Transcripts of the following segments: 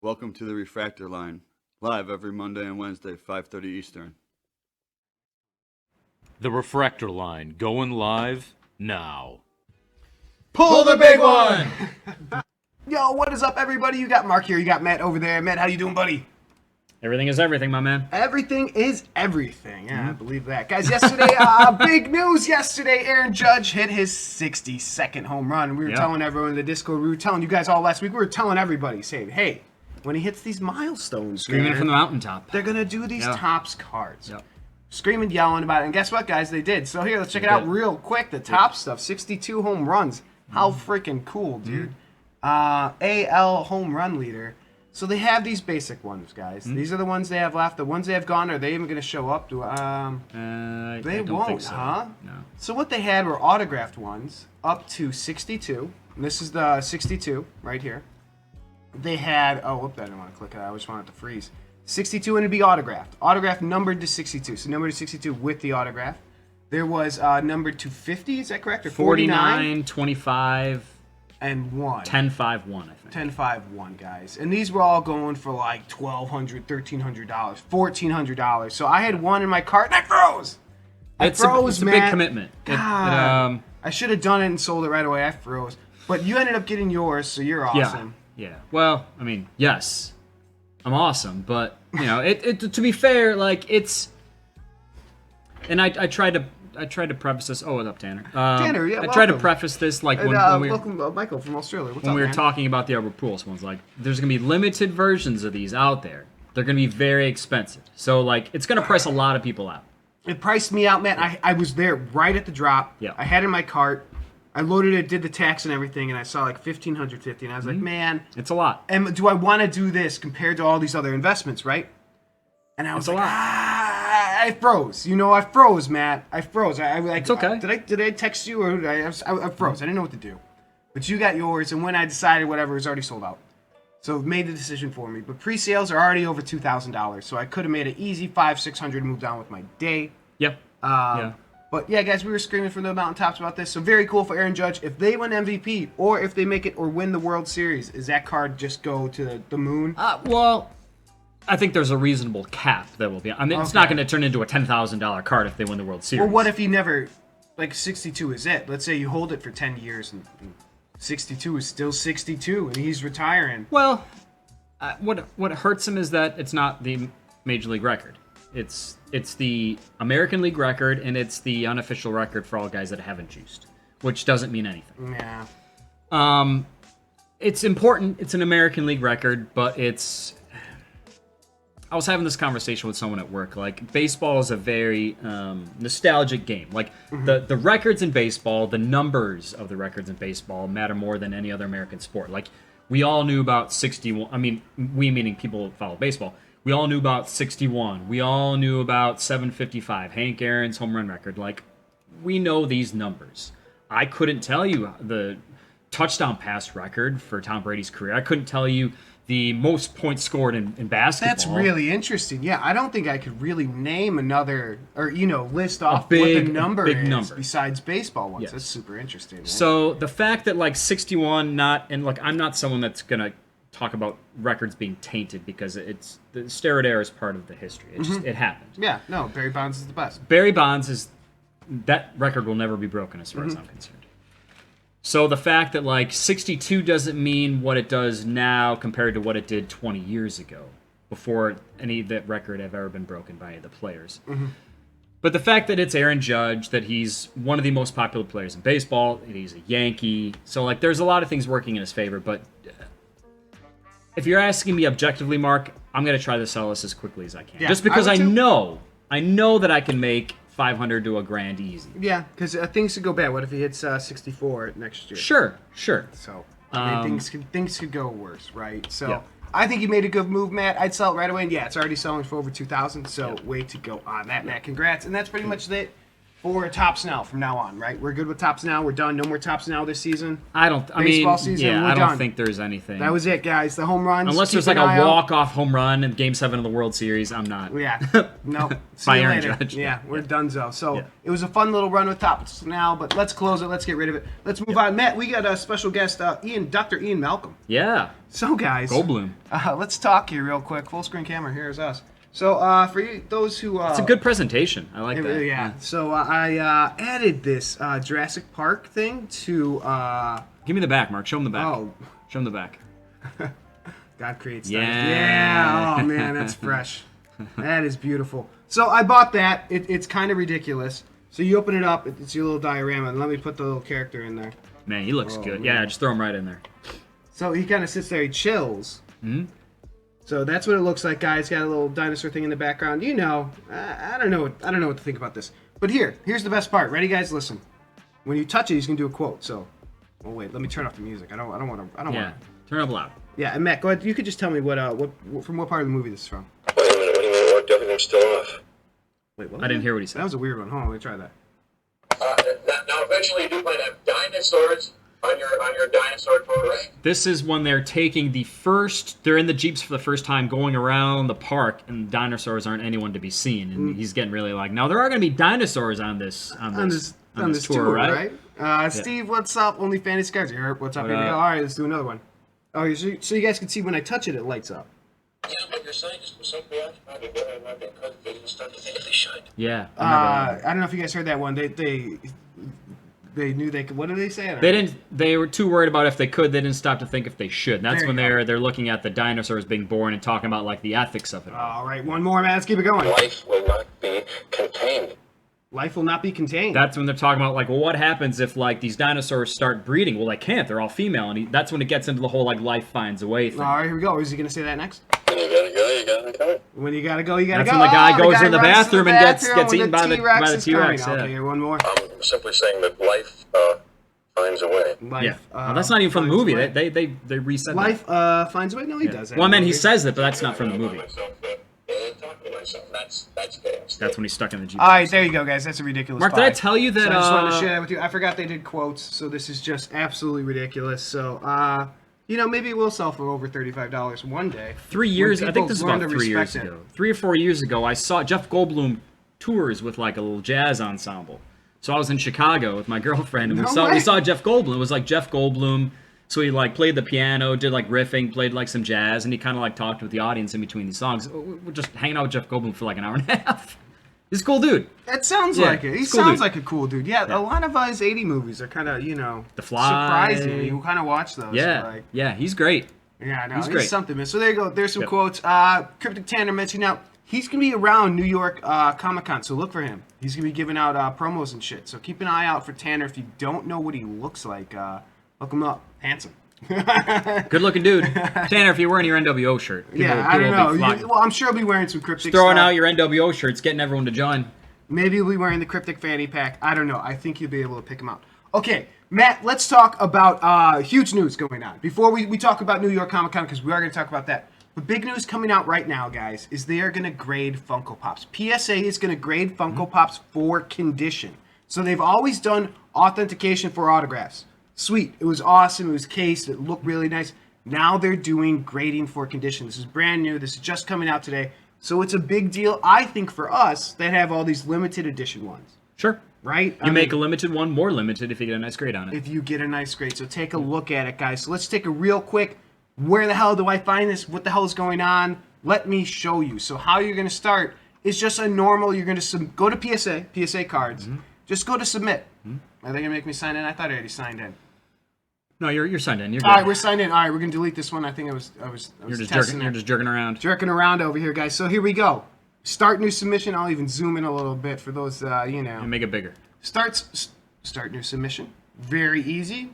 Welcome to the Refractor Line, live every Monday and Wednesday, 5:30 Eastern. The Refractor Line, going live now. Pull the big one! Yo, what is up, everybody? You got Mark here, you got Matt over there. Matt, how you doing, buddy? Everything is everything, my man. Everything is everything. Yeah, I believe that. Guys, yesterday, big news yesterday. Aaron Judge hit his 62nd home run. We were telling everyone in the Discord, we were telling you guys all last week, we were telling everybody, saying, hey, when he hits these milestones, Screaming from the mountaintop. they're going to do these Topps cards. Screaming, yelling about it. And guess what, guys? They did. So here, let's check it out real quick. The top stuff, 62 home runs. How freaking cool, dude. AL home run leader. So they have these basic ones, guys. These are the ones they have left. The ones they have gone, are they even going to show up? They I don't won't, think so. huh? No. So what they had were autographed ones up to 62. And this is the 62 right here. They had, oh, whoop, I didn't want to click it. I just wanted to freeze. 62 and it'd be autographed. Autographed numbered to 62. So numbered to 62 with the autograph. There was numbered to 50, is that correct? Or 49, 25, and 1. 10, 5, 1, I think. 10, 5, 1, guys. And these were all going for like $1,200, $1,300, $1,400. So I had one in my cart and I froze. It's a big commitment. God. I should have done it and sold it right away. I froze. But you ended up getting yours, so you're awesome. Yeah. Well, I mean, yes, I'm awesome, but you know, to be fair, like it's, and I tried to preface this. Oh, what's up, Tanner? Tanner, yeah, I tried to welcome. preface this like when we welcome, Michael from Australia. What's when up, we were man? talking about the Albert Pujols ones. Like, there's gonna be limited versions of these out there. They're gonna be very expensive, so like it's gonna price a lot of people out. It priced me out, man. I was there right at the drop. Yeah. I had it in my cart. I loaded it, did the tax and everything, and I saw like 1,550, and I was like, man, It's a lot. and do I want to do this compared to all these other investments, right? And I was It's a like, lot. I froze. You know, I froze, Matt. I froze. I like, It's okay. Did I text you or did I froze? I didn't know what to do. But you got yours, and when I decided whatever, it was already sold out. So it made the decision for me. But pre-sales are already over $2,000, so I could have made it easy $500-600 moved on with my day. Yep. Yeah. But yeah, guys, we were screaming from the mountaintops about this. So very cool for Aaron Judge. If they win MVP, or if they make it or win the World Series, does that card just go to the moon? Well, I think there's a reasonable cap that will be. I mean, it's not going to turn into a $10,000 card if they win the World Series. Or what if he never, like 62 is it? Let's say you hold it for 10 years and 62 is still 62 and he's retiring. Well, what hurts him is that it's not the Major League record. It's the American League record, and it's the unofficial record for all guys that haven't juiced, which doesn't mean anything. Yeah. It's important. It's an American League record, but it's. I was having this conversation with someone at work. Like, baseball is a very nostalgic game. Like, the records in baseball, the numbers of the records in baseball matter more than any other American sport. Like, we all knew about 61. I mean, we meaning people who follow baseball. We all knew about 61. We all knew about 755, Hank Aaron's home run record. Like, we know these numbers. I couldn't tell you the touchdown pass record for Tom Brady's career. I couldn't tell you the most points scored in basketball. That's really interesting. Yeah, I don't think I could really name another, or, list off big, what the number big is number. besides baseball ones. Yes. That's super interesting. Man. So the fact that, like, 61 and look, I'm not someone that's going to talk about records being tainted because it's the steroid era is part of the history. It just it happened. Yeah, no, Barry Bonds is the best. Barry Bonds that record will never be broken as far as I'm concerned. So the fact that like 62 doesn't mean what it does now compared to what it did 20 years ago, before any of that record have ever been broken by any of the players. But the fact that it's Aaron Judge, that he's one of the most popular players in baseball, that he's a Yankee, so like there's a lot of things working in his favor, but if you're asking me objectively, Mark, I'm going to try to sell this as quickly as I can. Yeah, Just because I I would too. know that I can make 500 to a grand easy. Yeah, because things could go bad. What if he hits 64 next year? Sure. So I mean, things could go worse, right? So Yeah. I think you made a good move, Matt. I'd sell it right away, and yeah, it's already selling for over 2,000. So way to go on that, Matt. Congrats, and that's pretty much it for Topps now from now on, right? We're good with Topps now. We're done. No more Topps now this season. I Baseball season, yeah, we're I don't done. think there's anything. That was it, guys. The home runs. Unless there's keep like an eye a out. walk-off home run in Game 7 of the World Series, I'm not. Yeah. No. See By you Aaron later. Judge. Yeah, we're donezo. So Yeah. it was a fun little run with Topps now, but let's close it. Let's get rid of it. Let's move on. Matt, we got a special guest, Dr. Ian Malcolm. Yeah. So, guys. Goldblum. Let's talk here real quick. Full screen camera. Here's us. So, for you, those who... It's a good presentation. I like that. Yeah. So, I added this Jurassic Park thing to... Give me the back, Mark. Show him the back. Oh. Show him the back. God creates Yeah. things. Yeah. Oh, man, that's fresh. That is beautiful. So, I bought that. It's kind of ridiculous. So, you open it up. It's your little diorama. And let me put the little character in there. Man, he looks good. Yeah, just throw him right in there. So, he kind of sits there. He chills. Hmm? So that's what it looks like, guys. Got a little dinosaur thing in the background. You know, I don't know what to think about this. But here's the best part. Ready, guys? Listen. When you touch it, he's gonna do a quote. So, oh wait, let me turn off the music. I don't want to. Yeah. Turn up loud. Yeah, and Matt, go ahead. You could just tell me what from what part of the movie this is from. What do you mean? Worked everything's still off. Wait, what? I didn't hear what he That said. was a weird one. Hold on, let me try that. Now, eventually, you do might have dinosaurs on your dinosaur tour, right? This is when they're taking they're in the Jeeps for the first time going around the park, and dinosaurs aren't anyone to be seen. And he's getting really like, no, there are going to be dinosaurs on this tour, right? Steve, what's up? Only Fantasy Cards here. What's up? Here we go. All right, let's do another one. Oh, so you guys can see when I touch it, it lights up. Yeah, but your scientists were so preoccupied with whether or not they didn't start to think if they should. Yeah. I remember that. I don't know if you guys heard that one. They knew they could. What did they say? They didn't. They were too worried about if they could. They didn't stop to think if they should. And that's There when you they're looking at the dinosaurs being born and talking about like the ethics of it. All right, one more, man. Let's keep it going. Life will not be contained. Life will not be contained. That's when they're talking about like, well, what happens if like these dinosaurs start breeding? Well, they can't. They're all female, and that's when it gets into the whole like life finds a way thing. All right, here we go. Is he gonna say that next? When you gotta go, you gotta go. When you gotta go, you gotta That's go. when the guy goes guy in the runs bathroom to and gets bathroom eaten when by the is T-Rex, coming. yeah. Okay, one more. I'm simply saying that life finds a way. Life, Yeah. Well, that's not even from the finds a movie. way. They reset Life that. finds a way. No, he does. That Well, I mean, in he the says it, but that's not from the movie. Talking to myself. That's chaos. That's when he's stuck in the Jeep. All right, there you go, guys. That's a ridiculous. Mark, did I five. tell you that? So I just wanted to share that with you. I forgot they did quotes, so this is just absolutely ridiculous. So, maybe it will sell for over $35 one day. 3 years. When I think people this is learn about to 3 years respect it. ago. 3 or 4 years ago, I saw Jeff Goldblum tours with like a little jazz ensemble. So I was in Chicago with my girlfriend, and No we way. saw Jeff Goldblum. It was like Jeff Goldblum. So he like played the piano, did like riffing, played like some jazz, and he kind of like talked with the audience in between these songs. We're just hanging out with Jeff Goldblum for like an hour and a half. He's a cool dude. That sounds Yeah, like it. He he's a cool sounds dude. like a cool dude. Yeah, a lot of his 80 movies are kind of, The Fly. surprising. You kind of watch those. Yeah, Like, yeah, he's great. yeah, no, He's he's great. something, man. So there you go. There's some Yep. quotes. Kryptik Tanner mentioned out. He's going to be around New York Comic-Con, so look for him. He's going to be giving out promos and shit. So keep an eye out for Tanner. If you don't know what he looks like, look him up. Handsome. Good looking dude. Tanner, if you're wearing your NWO shirt. People I don't will be know. flocking. Well, I'm sure he'll be wearing some Kryptik Throwing stuff. out your NWO shirts, getting everyone to join. Maybe he'll be wearing the Kryptik fanny pack. I don't know. I think you'll be able to pick him out. Okay, Matt, let's talk about huge news going on. Before we talk about New York Comic Con, because we are going to talk about that. The big news coming out right now, guys, is they are going to grade Funko Pops. PSA is going to grade Funko Pops for condition. So they've always done authentication for autographs. Sweet. It was awesome. It was cased. It looked really nice. Now they're doing grading for condition. This is brand new. This is just coming out today. So it's a big deal, I think, for us that have all these limited edition ones. Sure. Right? You make a limited one more limited if you get a nice grade on it. If you get a nice grade. So take a look at it, guys. So let's take a real quick, where the hell do I find this? What the hell is going on? Let me show you. So how you're going to start is just a normal, you're going to go to PSA cards. Just go to submit. Are they going to make me sign in? I thought I already signed in. No, you're signed in. You're All right, good. we're signed in. All right, we're going to delete this one. I think I was You're just testing jerking. it. You're just jerking around. Jerking around over here, guys. So here we go. Start new submission. I'll even zoom in a little bit for those, And make it bigger. Start new submission. Very easy.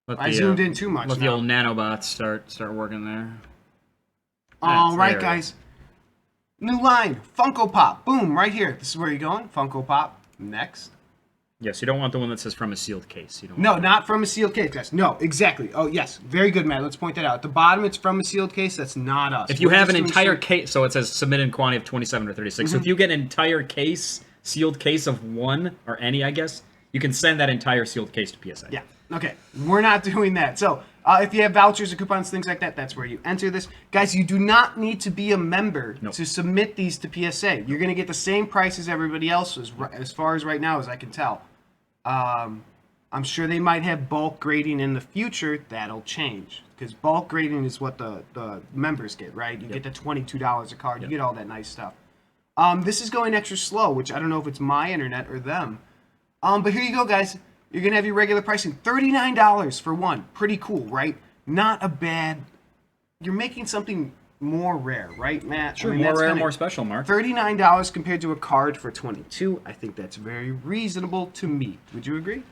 Let I zoomed in too much Let the now. old nanobots start working there. All right, there. guys. New line. Funko Pop. Boom, right here. This is where you're going. Funko Pop. Next. Yes, you don't want the one that says from a sealed case. You don't. No, want not from a sealed case, guys. No, exactly. Oh, yes. Very good, Matt. Let's point that out. At the bottom, it's from a sealed case. That's not us. If you We're have an just doing entire sealed- case, so it says submitted in quantity of 27 or 36. So if you get an entire case sealed case of one or any, I guess, you can send that entire sealed case to PSA. Yeah. Okay. We're not doing that. So if you have vouchers or coupons, things like that, that's where you enter this. Guys, you do not need to be a member to submit these to PSA. You're going to get the same price as everybody else, as far as right now as I can tell. I'm sure they might have bulk grading in the future. That'll change. Because bulk grading is what the members get, right? You get the $22 a card. You get all that nice stuff. This is going extra slow, which I don't know if it's my internet or them. But here you go, guys. You're going to have your regular pricing. $39 for one. Pretty cool, right? Not a bad... You're making something more rare, right, Matt? Sure, more rare, more special, Mark. $39 compared to a card for $22. I think that's very reasonable to me. Would you agree?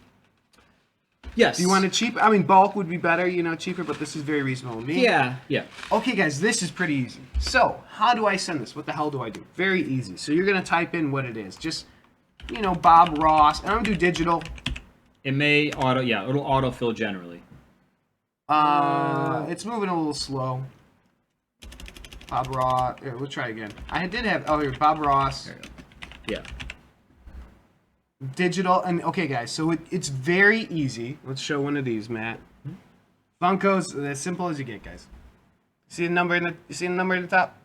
Yes. Do you want it cheap? I mean, bulk would be better, cheaper, but this is very reasonable to me. Yeah. Okay, guys, this is pretty easy. So, how do I send this? What the hell do I do? Very easy. So, you're going to type in what it is. Just, Bob Ross. And I'm going to do digital. It may it'll autofill generally. It's moving a little slow. Bob Ross. Here, we'll try again. I did have, here, Bob Ross. There you go. Yeah. Digital, and okay, guys, so it's very easy. Let's show one of these, Matt. Funko's as simple as you get, guys. See the number at the top?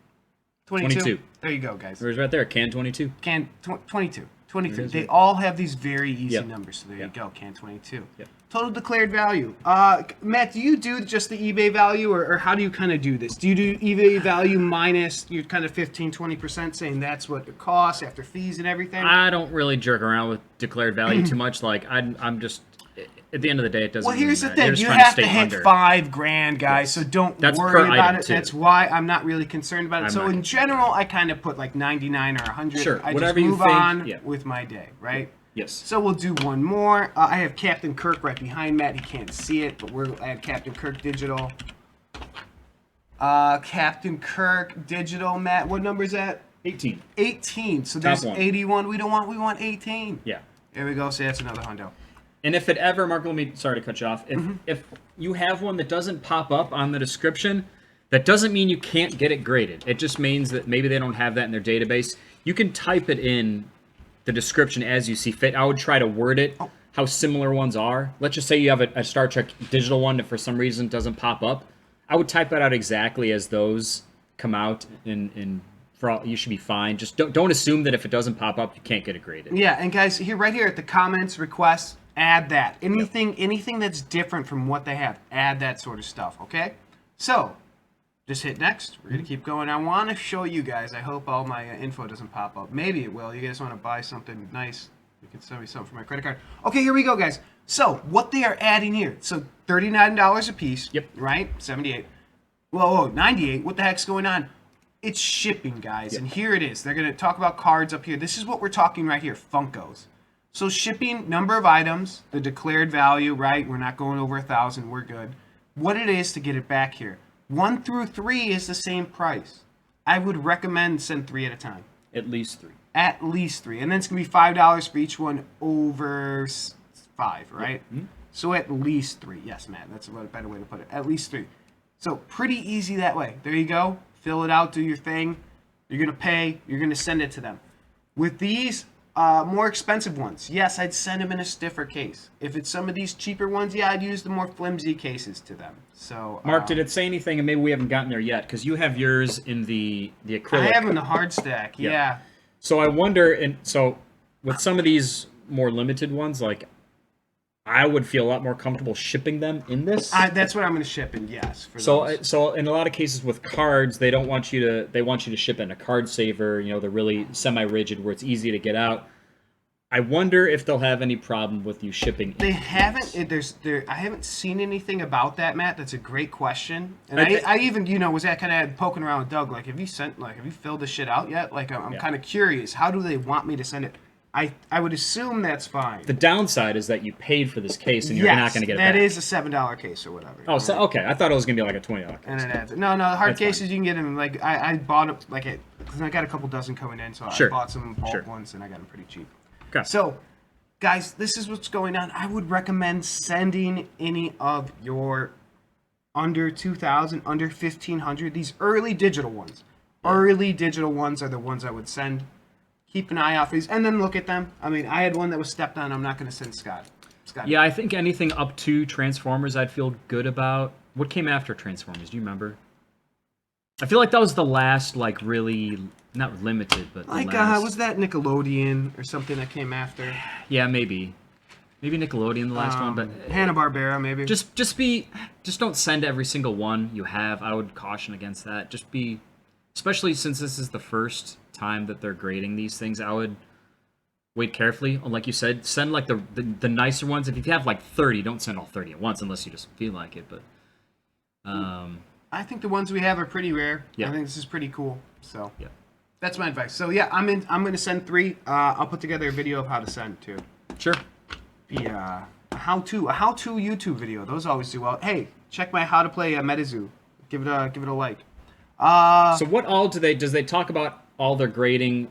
22. There you go, guys. There's right there, can 22. Can 22. 23. They all have these very easy numbers, so there you go, can 22. Yep. Total declared value. Matt, do you do just the eBay value, or how do you kind of do this? Do you do eBay value minus your kind of 15-20%, saying that's what it costs after fees and everything? I don't really jerk around with declared value too much. Like, I'm just... At the end of the day, it doesn't. Well, here's the thing: you have have to hit $5,000, guys. So don't worry about it. Too. That's why I'm not really concerned about it. So in general, I kind of put like 99 or 100. Sure, I whatever just you move think, on with my day, right? Yes. So we'll do one more. I have Captain Kirk right behind Matt. He can't see it, but we'll add Captain Kirk digital. Captain Kirk digital, Matt. What number is that? 18. 18. So there's 81. We want 18. Yeah. There we go. So that's another hundo. And if it ever, Mark, sorry to cut you off. If you have one that doesn't pop up on the description, that doesn't mean you can't get it graded. It just means that maybe they don't have that in their database. You can type it in the description as you see fit. I would try to word it how similar ones are. Let's just say you have a Star Trek digital one that for some reason doesn't pop up. I would type that out exactly as those come out, and you should be fine. Just don't assume that if it doesn't pop up, you can't get it graded. Yeah, and guys, right here at the comments, requests, add that. Anything that's different from what they have, add that sort of stuff, okay? So, just hit next. We're going to keep going. I want to show you guys. I hope all my info doesn't pop up. Maybe it will. You guys want to buy something nice, you can send me something for my credit card. Okay, here we go, guys. So, what they are adding here. So, $39 a piece. Yep. Right? 78. Whoa, 98. What the heck's going on? It's shipping, guys. Yep. And here it is. They're going to talk about cards up here. This is what we're talking right here, Funkos. So shipping, number of items, the declared value, right? We're not going over 1,000. We're good. What it is to get it back here. 1 through 3 is the same price. I would recommend send 3 at a time. At least 3. At least 3. And then it's going to be $5 for each one over 5, right? Mm-hmm. So at least 3. Yes, Matt, that's a better way to put it. At least 3. So pretty easy that way. There you go. Fill it out. Do your thing. You're going to pay. You're going to send it to them. With these... more expensive ones, yes, I'd send them in a stiffer case. If it's some of these cheaper ones, yeah, I'd use the more flimsy cases to them. So, Mark, did it say anything? And maybe we haven't gotten there yet because you have yours in the acrylic. I have in the hard stack, yeah. So I wonder, and so with some of these more limited ones, like I would feel a lot more comfortable shipping them in this. That's what I'm going to ship in, yes. So in a lot of cases with cards, they want you to ship in a card saver. They're really semi-rigid where it's easy to get out. I wonder if they'll have any problem with you shipping. They haven't. I haven't seen anything about that, Matt. That's a great question. And I even was that kind of poking around with Doug. Like, have you filled this shit out yet? Like, I'm kind of curious. How do they want me to send it? I would assume that's fine. The downside is that you paid for this case and you're not going to get it back. That is a $7 case or whatever. Oh, so, okay. I thought it was going to be like a $20 case. And it adds. No, the hard cases you can get them. Like I bought it because I got a couple dozen coming in, so I bought some bulk ones and I got them pretty cheap. Okay. So, guys, this is what's going on. I would recommend sending any of your under 2,000, under 1,500. These early digital ones. Early digital ones are the ones I would send. keep an eye out for these, and then look at them. I mean, I had one that was stepped on. I'm not going to send Scott. Yeah, I think anything up to Transformers I'd feel good about. What came after Transformers? Do you remember? I feel like that was the last, like, really, not limited, but the Like, last... was that Nickelodeon or something that came after? Yeah, maybe. Maybe Nickelodeon, the last one, but... Hanna-Barbera, maybe. Just don't send every single one you have. I would caution against that. Just be... Especially since this is the first time that they're grading these things, I would wait carefully. Like you said, send, like, the nicer ones. If you have, like, 30, don't send all 30 at once unless you just feel like it, but... I think the ones we have are pretty rare. Yeah. I think this is pretty cool. So Yeah. that's my advice. So yeah, I'm going to send 3. I'll put together a video of how to send too. Sure. Be a how-to YouTube video. Those always do well. Hey, check my how to play MetaZoo. Give it a like. So what all does they talk about all their grading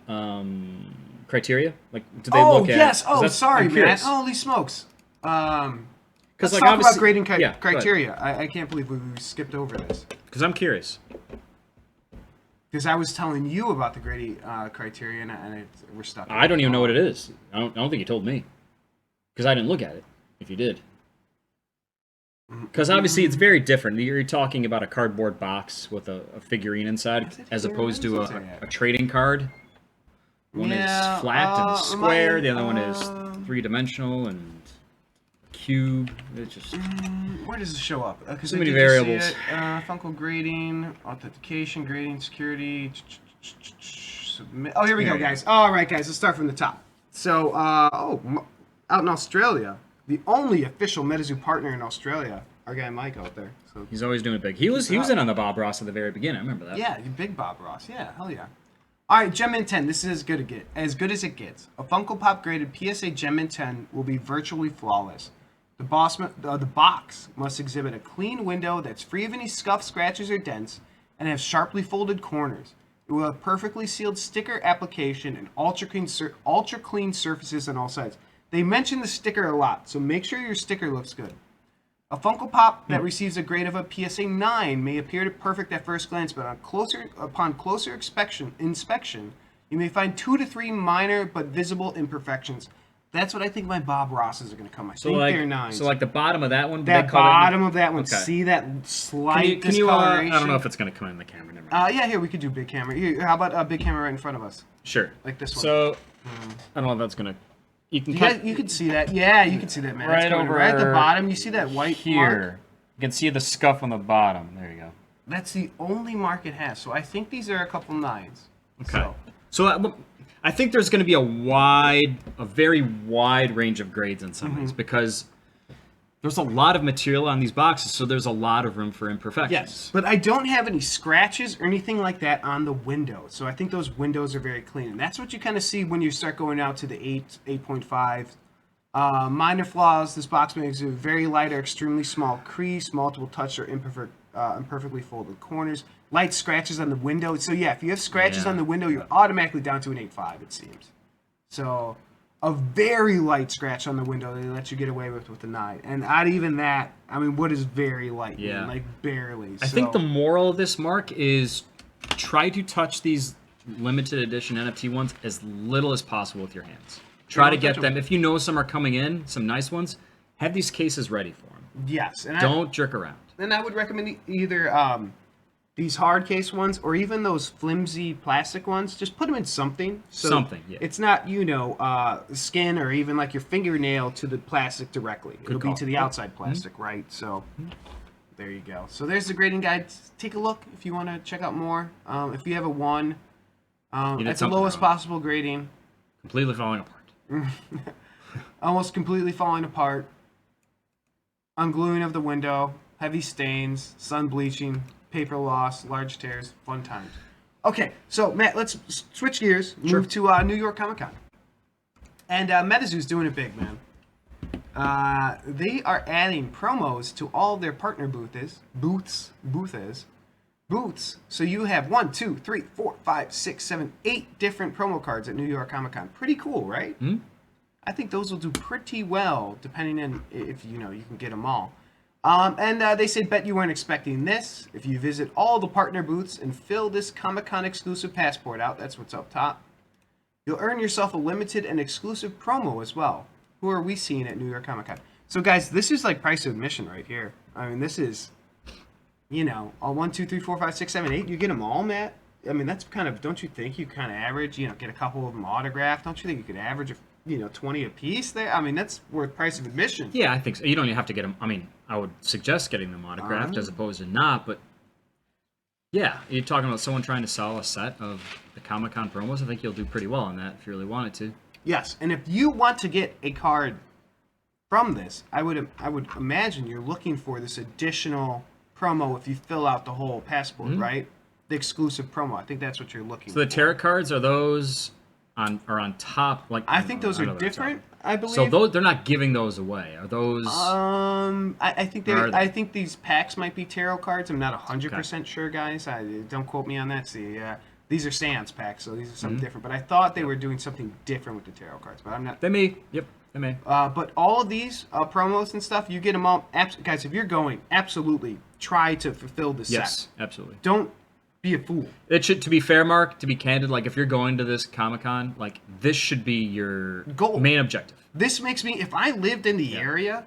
criteria? Like, do they look at... yes. 'cause Oh, that's- sorry, I'm man. curious. Holy smokes. Because Let's like talk about obviously, grading yeah, go ahead. criteria. I can't believe we skipped over this. Because I'm curious. Because I was telling you about the grading criteria, and we're stuck. I don't even know what it is. I don't think you told me. Because I didn't look at it, if you did. Because obviously it's very different. You're talking about a cardboard box with a figurine inside, as opposed to a trading card. One Yeah, is flat and square, the other one is um, three-dimensional and cube. It's just... Where does it show up? So many variables. Funko grading, authentication, grading, security. Submit. Oh, here we go, guys. All right, guys. Let's start from the top. So, out in Australia, the only official MetaZoo partner in Australia, our guy Mike out there. So He's always doing it big. He was in on the Bob Ross at the very beginning. I remember that. yeah, you big Bob Ross. Yeah, hell yeah. All right, Gem Mint 10. This is as good as it gets. A Funko Pop graded PSA Gem Mint 10 will be virtually flawless. The box must exhibit a clean window that's free of any scuffs, scratches, or dents, and have sharply folded corners. It will have perfectly sealed sticker application and ultra clean surfaces on all sides. They mention the sticker a lot, so make sure your sticker looks good. A Funko Pop that receives a grade of a PSA 9 may appear perfect at first glance, but upon closer inspection, you may find 2 to 3 minor but visible imperfections. That's what I think my Bob Rosses are going to come. I think they're 9s. So like the bottom of that one? That bottom of that one, Okay. see that slight Can you discoloration? I don't know if it's going to come in the camera. Never mind. Yeah, here, we could do big camera. Here, how about a big camera right in front of us? Sure. Like this one. So, I don't know if that's going to... You can You cut can see that. Yeah, you can see that, man. right It's coming over right at the bottom. You see that white here. mark? You can see the scuff on the bottom. There you go. That's the only mark it has. So I think these are a couple 9s. Okay. So I think there's going to be a very wide range of grades in some of these because there's a lot of material on these boxes, so there's a lot of room for imperfections. Yes, but I don't have any scratches or anything like that on the windows. So I think those windows are very clean. And that's what you kind of see when you start going out to the 8, 8.5. Minor flaws. This box may exhibit very light or extremely small crease, multiple touch or imperfectly folded corners, light scratches on the window. So yeah, if you have scratches on the window, you're automatically down to an 8.5, it seems. So a very light scratch on the window they let you get away with a 9. And not even that, I mean, what is very light? Yeah. Man? Like barely. I think the moral of this, Mark, is try to touch these limited edition NFT ones as little as possible with your hands. Try to get them. If you know some are coming in, some nice ones, have these cases ready for them. Yes. And Don't jerk around. And I would recommend either these hard case ones or even those flimsy plastic ones. Just put them in something. So Something, yeah. It's not, skin or even like your fingernail to the plastic directly. It'll be call. to the outside plastic, right? So there you go. So there's the grading guide. Take a look if you want to check out more. If you have a 1, did it's the something lowest wrong. possible grading. Completely falling apart. Almost completely falling apart. Ungluing of the window. Heavy stains. Sun bleaching. Paper loss. Large tears. Fun times. Okay, so Matt, let's switch gears. Move to New York Comic Con. And MetaZoo's doing it big, man. They are adding promos to all their partner booths. So you have 1, 2, 3, 4, 5, 6, 7, 8 different promo cards at New York Comic Con. Pretty cool, right? Hmm? I think those will do pretty well, depending on if you can get them all. And they said, bet you weren't expecting this. If you visit all the partner booths and fill this Comic-Con exclusive passport out, that's what's up top. You'll earn yourself a limited and exclusive promo as well. Who are we seeing at New York Comic Con? So guys, this is like price of admission right here. I mean, this is, you know, all 1, 2, 3, 4, 5, 6, 7, 8. You get them all, Matt. I mean, that's kind of, don't you think you kind of average, you know, get a couple of them autographed? Don't you think you could average, you know, 20 a piece there? I mean, that's worth price of admission. Yeah, I think so. You don't even have to get them. I mean, I would suggest getting them autographed as opposed to not, but yeah, you're talking about someone trying to sell a set of the Comic-Con promos. I think you'll do pretty well on that if you really wanted to. Yes, and if you want to get a card from this, I would imagine you're looking for this additional promo if you fill out the whole passport, right? The exclusive promo. I think that's what you're looking for. So the tarot cards, are those on top? Like I think those are different. I believe. So those, they're not giving those away. Are those? I think Where are they? I think these packs might be tarot cards. I'm not 100% sure, guys. Don't quote me on that. See, these are seance packs, so these are something different. But I thought they were doing something different with the tarot cards, but I'm not. They may. Yep, they may. But all of these promos and stuff, you get them all. Guys, if you're going, absolutely try to fulfill the set. Yes, absolutely. Don't be a fool. It should, to be fair, Mark, to be candid, like if you're going to this Comic-Con, like this should be your Goal. main objective. This makes me, if I lived in the area,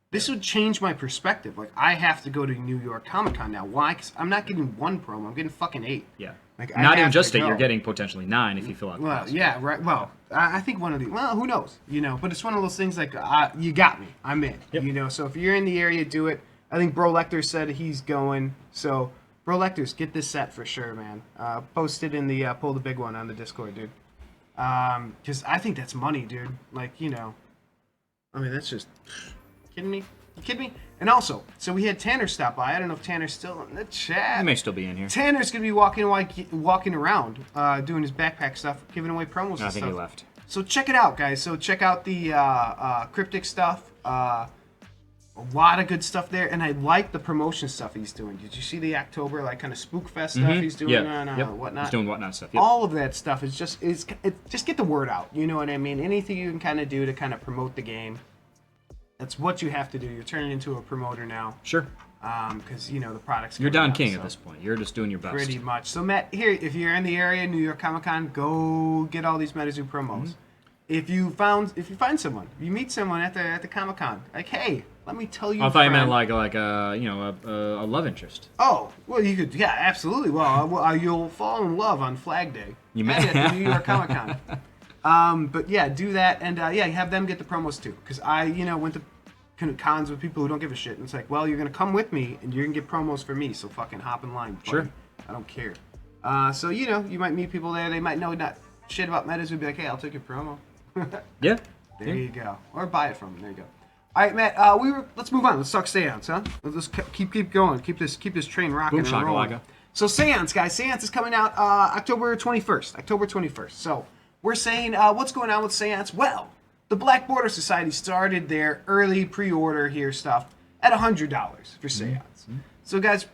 this would change my perspective. Like, I have to go to New York Comic Con now. Why? Because I'm not getting one promo. I'm getting fucking 8. Yeah. Like, I Not even have just to 8, you're go. getting potentially 9 if you fill out the Well, passport. yeah, right. Well, I think one of these. Well, who knows? You know, but it's one of those things like you got me. I'm in. Yep. You know, so if you're in the area, do it. I think Bro Lecter said he's going. So, Bro Lecters, get this set for sure, man. Post it in the pull the big one on the Discord, dude. Because I think that's money, dude. Like, you know, I mean, that's just kidding me. You kidding me? And also, so we had Tanner stop by. I don't know if Tanner's still in the chat. He may still be in here. Tanner's gonna be walking around, doing his backpack stuff, giving away promos and I stuff. think he left. So check it out, guys. So check out the Kryptik stuff. A lot of good stuff there, and I like the promotion stuff he's doing. Did you see the October like kind of spook fest stuff he's doing on whatnot? He's doing whatnot stuff. Yep. All of that stuff is just get the word out. You know what I mean? Anything you can kind of do to kind of promote the game. That's what you have to do. You're turning into a promoter now. Sure. Because you know the products. You're coming Don out, King so. at this point. You're just doing your best. Pretty much. So Matt, here, if you're in the area, New York Comic Con, go get all these MetaZoo promos. If you find someone, you meet someone at the Comic Con, like, hey, let me tell you. I thought you meant friend. like a love interest. Oh, well, you could, yeah, absolutely. Well, you'll fall in love on Flag Day. You may- at the New York Comic Con. But yeah, do that, and yeah, have them get the promos too. Because I, went to cons with people who don't give a shit, and it's like, well, you're gonna come with me, and you're gonna get promos for me, so fucking hop in line. Buddy. Sure. I don't care. So you might meet people there. They might know not shit about MetaZoo. Be like, hey, I'll take your promo. Yeah. There you go. Or buy it from them. There you go. All right, Matt. Let's move on. Let's talk Seance, huh? Let's keep going. Keep this train rocking Boom and rolling. shakalaka. So Seance, guys. Seance is coming out October 21st. October 21st. So we're saying, what's going on with Seance? Well, the Black Border Society started their early pre-order here stuff at $100 for Seance. So guys,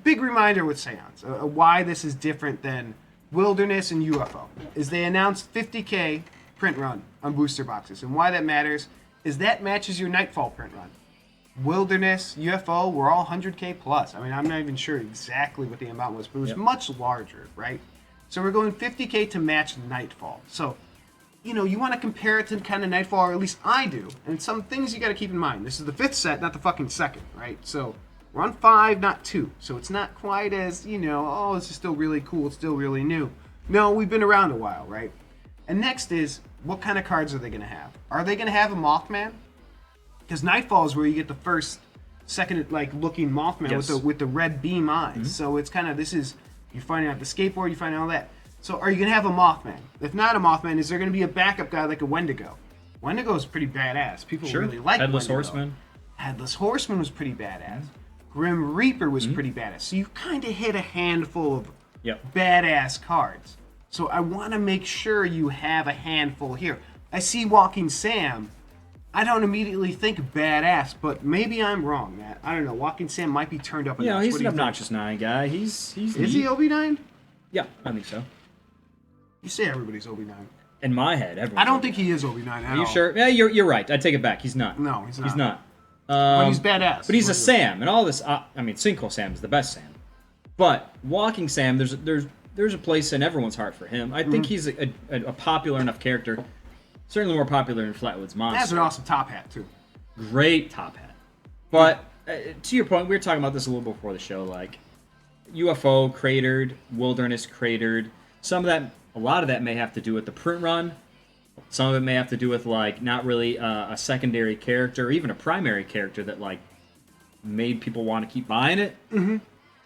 big reminder with Seance, why this is different than Wilderness and UFO, is they announced 50K print run on booster boxes. And why that matters is that matches your Nightfall print run. Wilderness, UFO were all 100K plus. I mean, I'm not even sure exactly what the amount was, but it was much larger, right? So we're going 50K to match Nightfall. So, you want to compare it to kind of Nightfall, or at least I do. And some things you got to keep in mind. This is the 5th set, not the fucking 2nd, right? So we're on 5, not 2. So it's not quite as, oh, this is still really cool. It's still really new. No, we've been around a while, right? And next is, what kind of cards are they going to have? Are they going to have a Mothman? Because Nightfall is where you get the first, second, looking Mothman with the red beam eyes. So it's kind of, you're finding out the skateboard, you're finding all that. So are you going to have a Mothman? If not a Mothman, is there going to be a backup guy like a Wendigo? Wendigo is pretty badass. People really like Headless Wendigo. Horseman. Headless Horseman was pretty badass. Grim Reaper was pretty badass. So you kind of hit a handful of badass cards. So I want to make sure you have a handful here. I see Walking Sam. I don't immediately think badass, but maybe I'm wrong, Matt. I don't know. Walking Sam might be turned up a notch. He's What an do you think? obnoxious 9 guy. He's Is he OB9? Yeah, I think so. You say everybody's OB9. In my head, everyone. I don't think he is OB9 at all. Are you sure? Yeah, you're right. I take it back. He's not. No, he's not. He's not. But he's badass. But he's a Sam, and all this. I mean, Sinkhole Sam is the best Sam. But Walking Sam, there's there's a place in everyone's heart for him. I think he's a popular enough character. Certainly more popular than Flatwoods Monster. That's an awesome top hat too. Great top hat. But to your point, we were talking about this a little before the show. Like UFO cratered, Wilderness cratered. A lot of that may have to do with the print run. Some of it may have to do with like not really a secondary character, or even a primary character that like made people want to keep buying it. Mm-hmm.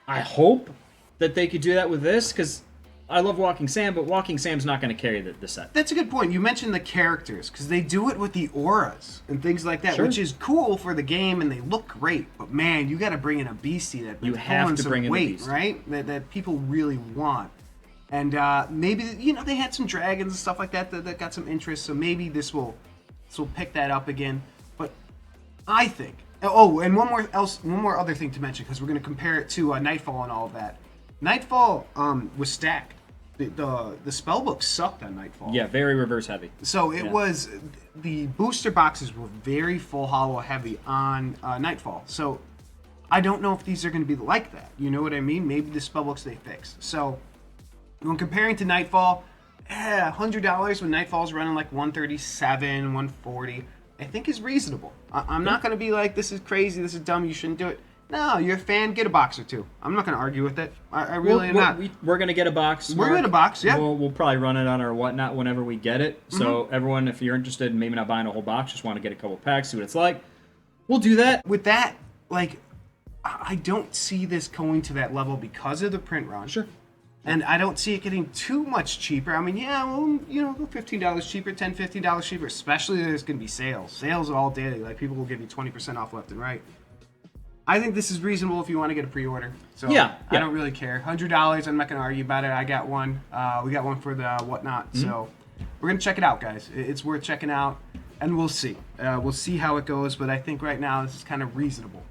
I hope that they could do that with this, because I love Walking Sam, but Walking Sam's not going to carry the set. That's a good point. You mentioned the characters, because they do it with the auras and things like that, Sure. which is cool for the game, and they look great. But man, you got to bring in a beastie that You have to bring in a weight, beastie. right? That people really want. And maybe they had some dragons and stuff like that that got some interest. So maybe this will pick that up again. But I think. Oh, and one more other thing to mention, because we're going to compare it to Nightfall and all of that. Nightfall was stacked. The spell book sucked on Nightfall. Yeah, very reverse heavy. So it was, the booster boxes were very full hollow heavy on Nightfall. So I don't know if these are going to be like that. You know what I mean? Maybe the spell books they fix. So when comparing to Nightfall, $100 when Nightfall's running like 137, 140, I think is reasonable. I'm not going to be like, this is crazy, this is dumb, you shouldn't do it. No, you're a fan, get a box or two. I'm not going to argue with it. I really am not. We're going to get a box. We're going to box, yeah. We'll probably run it on our whatnot whenever we get it. So everyone, if you're interested in maybe not buying a whole box, just want to get a couple packs, see what it's like, we'll do that. With that, like, I don't see this going to that level because of the print run. Sure. And I don't see it getting too much cheaper. I mean, yeah, well, go $15 cheaper, $10, $15 cheaper, especially if there's going to be sales. Sales all daily. Like, people will give you 20% off left and right. I think this is reasonable if you want to get a pre-order. So Yeah. I don't really care. $100, I'm not going to argue about it. I got one. We got one for the whatnot. So we're going to check it out, guys. It's worth checking out, and we'll see. We'll see how it goes, but I think right now this is kind of reasonable.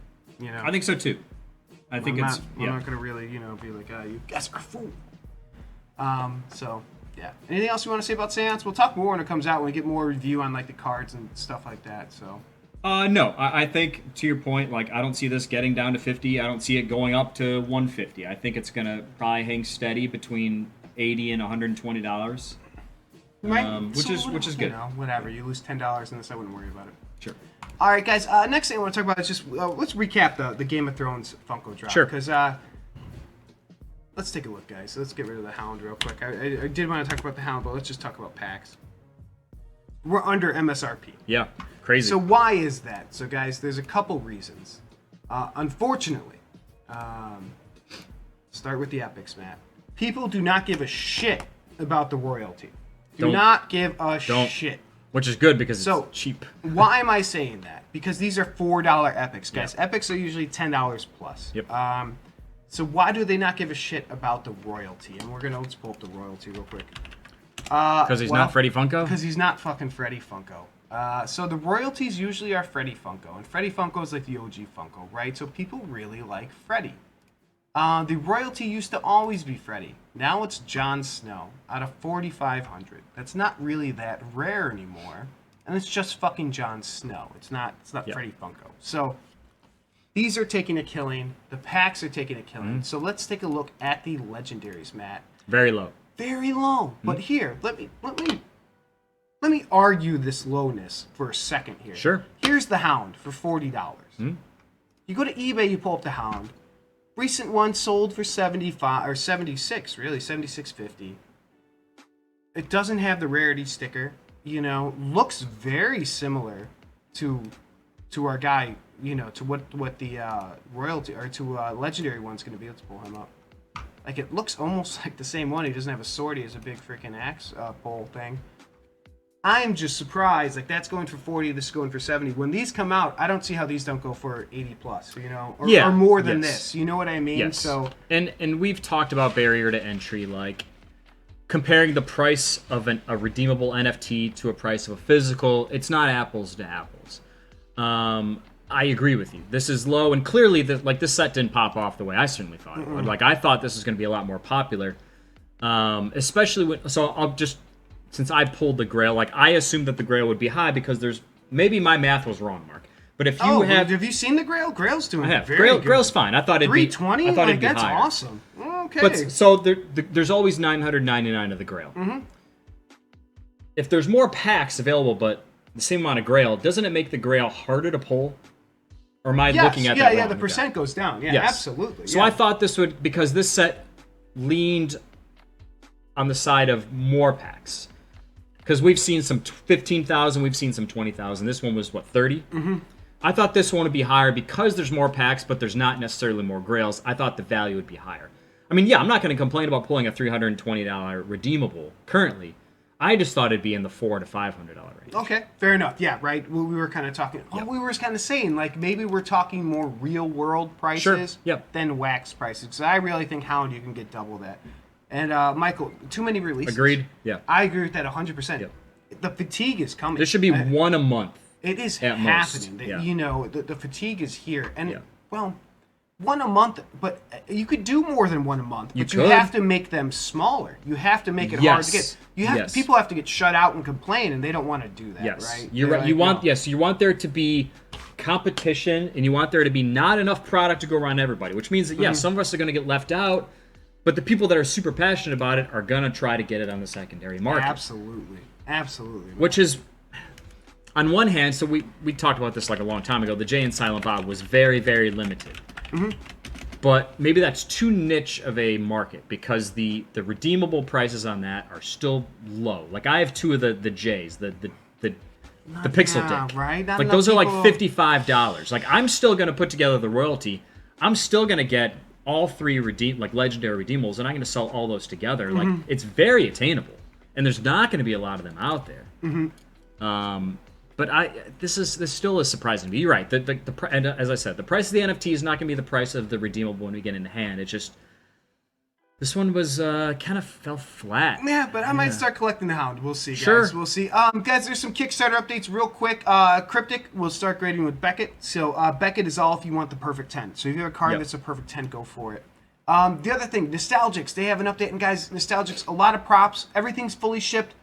I think so too. I'm not going to really, be like, you guys are fools. So, yeah. Anything else you want to say about Seance? We'll talk more when it comes out, when we get more review on, like, the cards and stuff like that, so. No. I think, to your point, like, I don't see this getting down to 50. I don't see it going up to 150. I think it's going to probably hang steady between $80 and $120. Right. Which is good. Whatever. You lose $10 in this, I wouldn't worry about it. Sure. All right, guys. Next thing I want to talk about is just let's recap the Game of Thrones Funko drop. Sure. Because let's take a look, guys. Let's get rid of the Hound real quick. I did want to talk about the Hound, but let's just talk about packs. We're under MSRP. Yeah. Crazy. So why is that? So, guys, there's a couple reasons. Unfortunately, start with the epics, Matt. People do not give a shit about the royalty. Do not give a shit. Which is good because it's cheap. Why am I saying that? Because these are $4 epics, guys. Yeah. Epics are usually $10 plus. Yep. So why do they not give a shit about the royalty? And let's pull up the royalty real quick. Because he's not Freddy Funko? Because he's not fucking Freddy Funko. So the royalties usually are Freddy Funko. And Freddy Funko is like the OG Funko, right? So people really like Freddy. The royalty used to always be Freddy. Now it's Jon Snow out of 4,500. That's not really that rare anymore. And it's just fucking Jon Snow. It's not Freddy Funko. So these are taking a killing. The packs are taking a killing. So let's take a look at the legendaries, Matt. Very low. Very low. But here, let me argue this lowness for a second here. Sure. Here's the Hound for $40. You go to eBay, you pull up the Hound. Recent one sold for 75 or 76, really, 76.50. It doesn't have the rarity sticker, looks very similar to our guy, to what the royalty or to legendary one's going to be. Let's pull him up. Like, it looks almost like the same one. He doesn't have a sword, he has a big freaking axe pole thing. I'm just surprised, like, that's going for 40, this is going for 70. When these come out, I don't see how these don't go for 80 plus, or more than this. You know what I mean? Yes. So, and we've talked about barrier to entry, like comparing the price of a redeemable NFT to a price of a physical. It's not apples to apples. I agree with you. This is low, and clearly, this set didn't pop off the way I certainly thought it would. Like, I thought this was going to be a lot more popular, especially when. So I'll just. Since I pulled the Grail, like, I assumed that the Grail would be high because maybe my math was wrong, Mark. But if you have you seen the Grail? Grail's doing I have. very good. Grail's fine. I thought it'd be 320. I thought Like, it'd be that's higher. awesome. Okay. Okay. But so there's always 999 of the Grail. Mm-hmm. If there's more packs available, but the same amount of Grail, doesn't it make the Grail harder to pull? Or am I looking at that wrong? Yeah, the percent goes down. Yeah, yes. absolutely. So yeah. I thought this would, because this set leaned on the side of more packs. Because we've seen some 15,000, we've seen some 20,000. This one was, what, 30? Mm-hmm. I thought this one would be higher because there's more packs, but there's not necessarily more Grails. I thought the value would be higher. I mean, yeah, I'm not going to complain about pulling a $320 redeemable currently. I just thought it'd be in the $400 to $500 range. Okay, fair enough. Yeah, right. Well, we were kind of talking. Yep. We were kind of saying like maybe we're talking more real world prices Yep. than wax prices. Because I really think Hound you can get double that. And Michael, too many releases. Agreed. Yeah. I agree with that 100%. Yep. The fatigue is coming. There should be one a month. It is at happening. most. Yeah. You know, the fatigue is here, and Yeah. well, one a month. But you could do more than one a month. You But you could. have to make them smaller. You have to make it hard to Yes. get. You have Yes. people have to get shut out and complain, and they don't want to do that. Yes, Right? you're They're right. You like, want no. you want there to be competition, and you want there to be not enough product to go around everybody. Which means that some of us are going to get left out, but the people that are super passionate about it are going to try to get it on the secondary market. Absolutely, absolutely. Which is, on one hand, so we talked about this like a long time ago. The Jay and Silent Bob was very, very limited. But maybe that's too niche of a market because the redeemable prices on that are still low. Like I have two of the J's, the pixel dick. Right? Not Like enough those are like people- $55. Like I'm still gonna put together the royalty. I'm still gonna get all three legendary redeemables, and I'm gonna sell all those together. Like it's very attainable, and there's not gonna be a lot of them out there. But this still is surprising to me. You're right. And as I said, the price of the NFT is not going to be the price of the redeemable when we get in hand. It's just this one was kind of fell flat. Yeah, but I might start collecting the Hound. We'll see, guys. Sure. We'll see. Guys, there's some Kickstarter updates real quick. Kryptik will start grading with Beckett. So Beckett is all if you want the perfect 10. So if you have a card Yep. that's a perfect 10, go for it. The other thing, Nostalgics, they have an update. And guys, Nostalgics, a lot of props. Everything's fully shipped.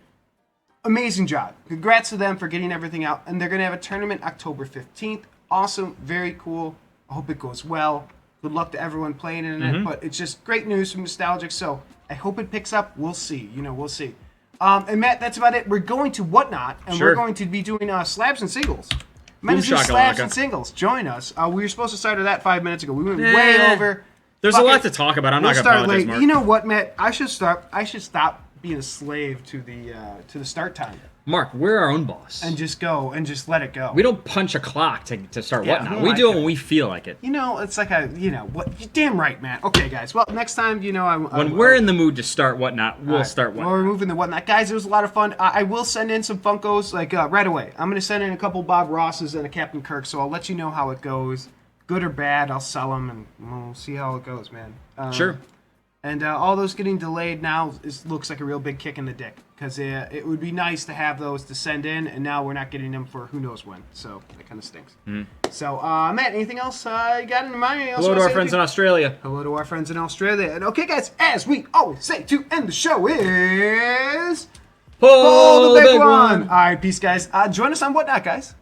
Amazing job. Congrats to them for getting everything out. And they're going to have a tournament October 15th. Awesome. Very cool. I hope it goes well. Good luck to everyone playing in it. But it's just great news from Nostalgic. So I hope it picks up. We'll see. We'll see. And Matt, that's about it. We're going to Whatnot. And Sure. we're going to be doing slabs and singles. MetaZoo shakalaka. slabs and singles. Join us. We were supposed to start that 5 minutes ago. We went way over. There's Fuck a lot it. to talk about. I'm We'll not going to start apologize, late. Mark. You know what, Matt? I should stop being a slave to the start time Mark, we're our own boss. and just go and just let it go. We don't punch a clock to start Yeah, Whatnot. who We am I do it to- when we feel like it. It's like what? You're damn right, Matt. Okay, guys. Well, next time, When we're in the mood to start Whatnot, we'll start Well, Whatnot. we're moving the Whatnot. Guys, it was a lot of fun. I will send in some Funkos right away. I'm going to send in a couple Bob Rosses and a Captain Kirk, so I'll let you know how it goes. Good or bad, I'll sell them, and we'll see how it goes, man. Sure. And all those getting delayed now looks like a real big kick in the dick. Because it would be nice to have those to send in, and now we're not getting them for who knows when. So that kind of stinks. So, Matt, anything else you got in mind? Hello to our friends in Australia. Hello to our friends in Australia. And okay, guys, as we always say to end the show is... Pull the big one! All right, peace, guys. Join us on Whatnot, guys.